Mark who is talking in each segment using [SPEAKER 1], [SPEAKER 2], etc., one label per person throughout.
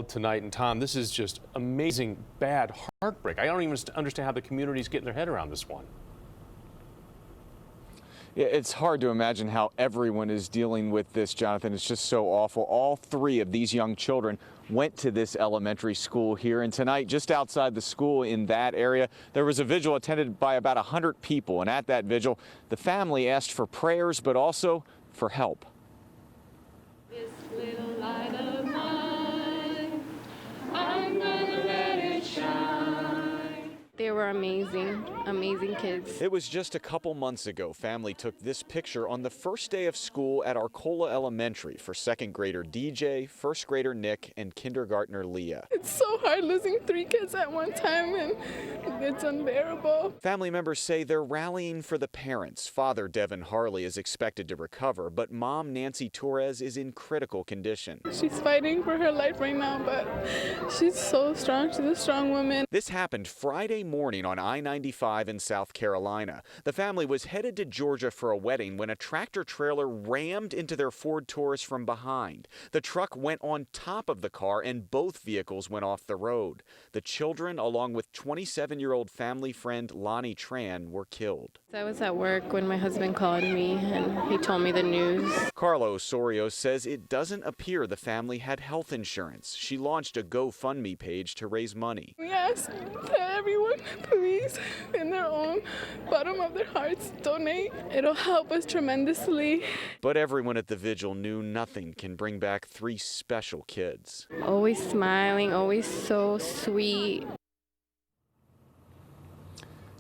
[SPEAKER 1] Tonight, and Tom, this is just amazing, bad heartbreak. I don't even understand how the community's getting their head around this one.
[SPEAKER 2] Yeah, it's hard to imagine how everyone is dealing with this, Jonathan. It's just so awful. All three of these young children went to this elementary school here, and tonight, just outside the school in that area, there was a vigil attended by about 100 people, and at that vigil, the family asked for prayers, but also for help.
[SPEAKER 3] This little light of mine, I'm gonna let it shine. They were amazing, amazing kids.
[SPEAKER 2] It was just a couple months ago, family took this picture on the first day of school at Arcola Elementary for second grader DJ, first grader Nick, and kindergartner Leah.
[SPEAKER 4] It's so hard losing 3 kids at one time, and it's unbearable.
[SPEAKER 2] Family members say they're rallying for the parents. Father Devin Harley is expected to recover, but mom Nancy Torres is in critical condition.
[SPEAKER 4] She's fighting for her life right now, but she's so strong. She's a strong woman.
[SPEAKER 2] This happened Friday morning on I-95 in South Carolina. The family was headed to Georgia for a wedding when a tractor trailer rammed into their Ford Taurus from behind. The truck went on top of the car and both vehicles went off the road. The children, along with 27-year-old family friend Lonnie Tran, were killed.
[SPEAKER 3] I was at work when my husband called me and he told me the news.
[SPEAKER 2] Carla Osorio says it doesn't appear the family had health insurance. She launched a GoFundMe page to raise money.
[SPEAKER 4] We ask that everyone, please, in their own bottom of their hearts, donate. It'll help us tremendously.
[SPEAKER 2] But everyone at the vigil knew nothing can bring back 3 special kids.
[SPEAKER 3] Always smiling, always so sweet.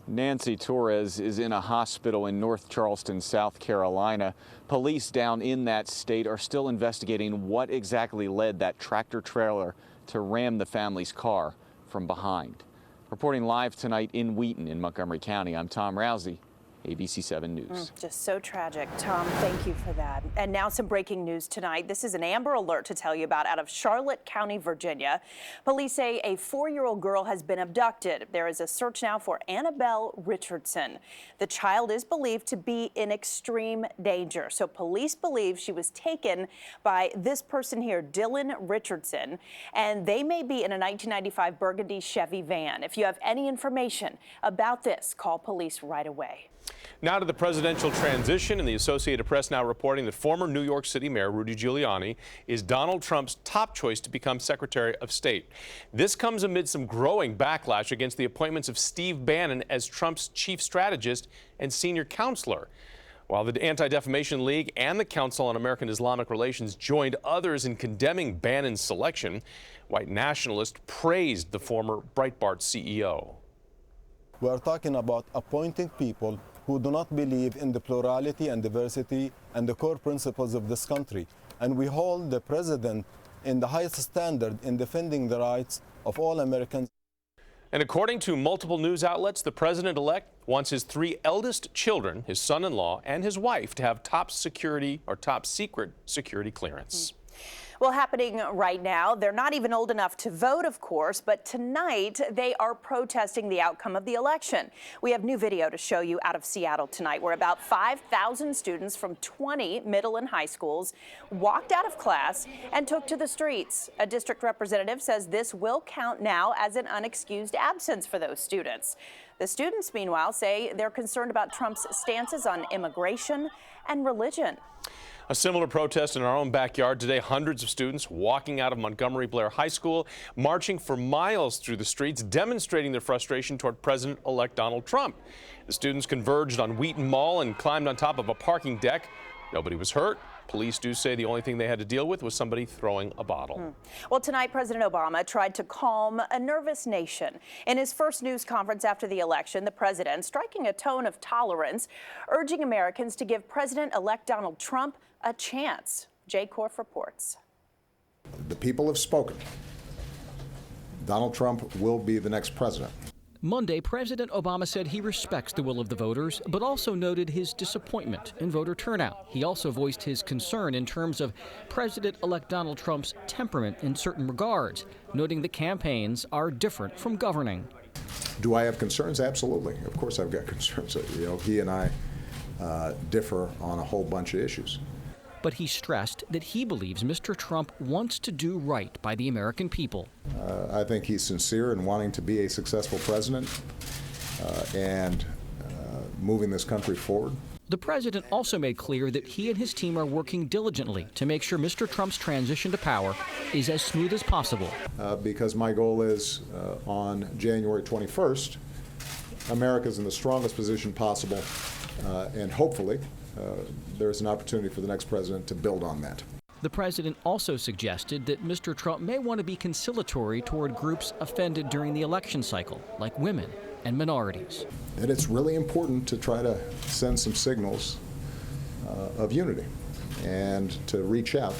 [SPEAKER 2] Nancy Torres is in a hospital in North Charleston, South Carolina. Police down in that state are still investigating what exactly led that tractor trailer to ram the family's car from behind. Reporting live tonight in Wheaton in Montgomery County, I'm Tom Rousey, ABC 7 News.
[SPEAKER 5] Just so tragic. Tom, thank you for that. And now some breaking news tonight. This is an Amber Alert to tell you about out of Charlotte County, Virginia. Police say a 4-year-old girl has been abducted. There is a search now for Annabelle Richardson. The child is believed to be in extreme danger. So police believe she was taken by this person here, Dylan Richardson, and they may be in a 1995 burgundy Chevy van. If you have any information about this, call police right away.
[SPEAKER 1] Now to the presidential transition, and the Associated Press now reporting that former New York City Mayor Rudy Giuliani is Donald Trump's top choice to become Secretary of State. This comes amid some growing backlash against the appointments of Steve Bannon as Trump's chief strategist and senior counselor. While the Anti-Defamation League and the Council on American Islamic Relations joined others in condemning Bannon's selection, white nationalists praised the former Breitbart CEO.
[SPEAKER 6] We are talking about appointing people who do not believe in the plurality and diversity and the core principles of this country. And we hold the president in the highest standard in defending the rights of all Americans.
[SPEAKER 1] And according to multiple news outlets, the president-elect wants his 3 eldest children, his son-in-law and his wife, to have top security or top secret security clearance.
[SPEAKER 5] Well, happening right now, they're not even old enough to vote, of course, but tonight they are protesting the outcome of the election. We have new video to show you out of Seattle tonight, where about 5,000 students from 20 middle and high schools walked out of class and took to the streets. A district representative says this will count now as an unexcused absence for those students. The students, meanwhile, say they're concerned about Trump's stances on immigration and religion.
[SPEAKER 1] A similar protest in our own backyard today. Hundreds of students walking out of Montgomery Blair High School, marching for miles through the streets, demonstrating their frustration toward President-elect Donald Trump. The students converged on Wheaton Mall and climbed on top of a parking deck. Nobody was hurt. Police do say the only thing they had to deal with was somebody throwing a bottle.
[SPEAKER 5] Well, tonight, President Obama tried to calm a nervous nation. In his first news conference after the election, the president striking a tone of tolerance, urging Americans to give President-elect Donald Trump a chance. Jay Korf reports.
[SPEAKER 7] The people have spoken. Donald Trump will be the next president.
[SPEAKER 8] Monday, President Obama said he respects the will of the voters, but also noted his disappointment in voter turnout. He also voiced his concern in terms of President-elect Donald Trump's temperament in certain regards, noting the campaigns are different from governing.
[SPEAKER 7] Do I have concerns? Absolutely. Of course I've got concerns. You know, he and I differ on a whole bunch of issues.
[SPEAKER 8] But he stressed that he believes Mr. Trump wants to do right by the American people.
[SPEAKER 7] I think he's sincere in wanting to be a successful president and moving this country forward.
[SPEAKER 8] The president also made clear that he and his team are working diligently to make sure Mr. Trump's transition to power is as smooth as possible.
[SPEAKER 7] Because my goal is on January 21st, America's in the strongest position possible, and hopefully there's an opportunity for the next president to build on that.
[SPEAKER 8] The president also suggested that Mr. Trump may want to be conciliatory toward groups offended during the election cycle, like women and minorities.
[SPEAKER 7] And it's really important to try to send some signals of unity and to reach out.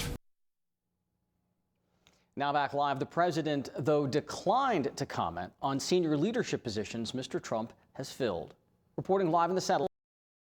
[SPEAKER 8] Now back live, the president, though, declined to comment on senior leadership positions Mr. Trump has filled. Reporting live in the satellite.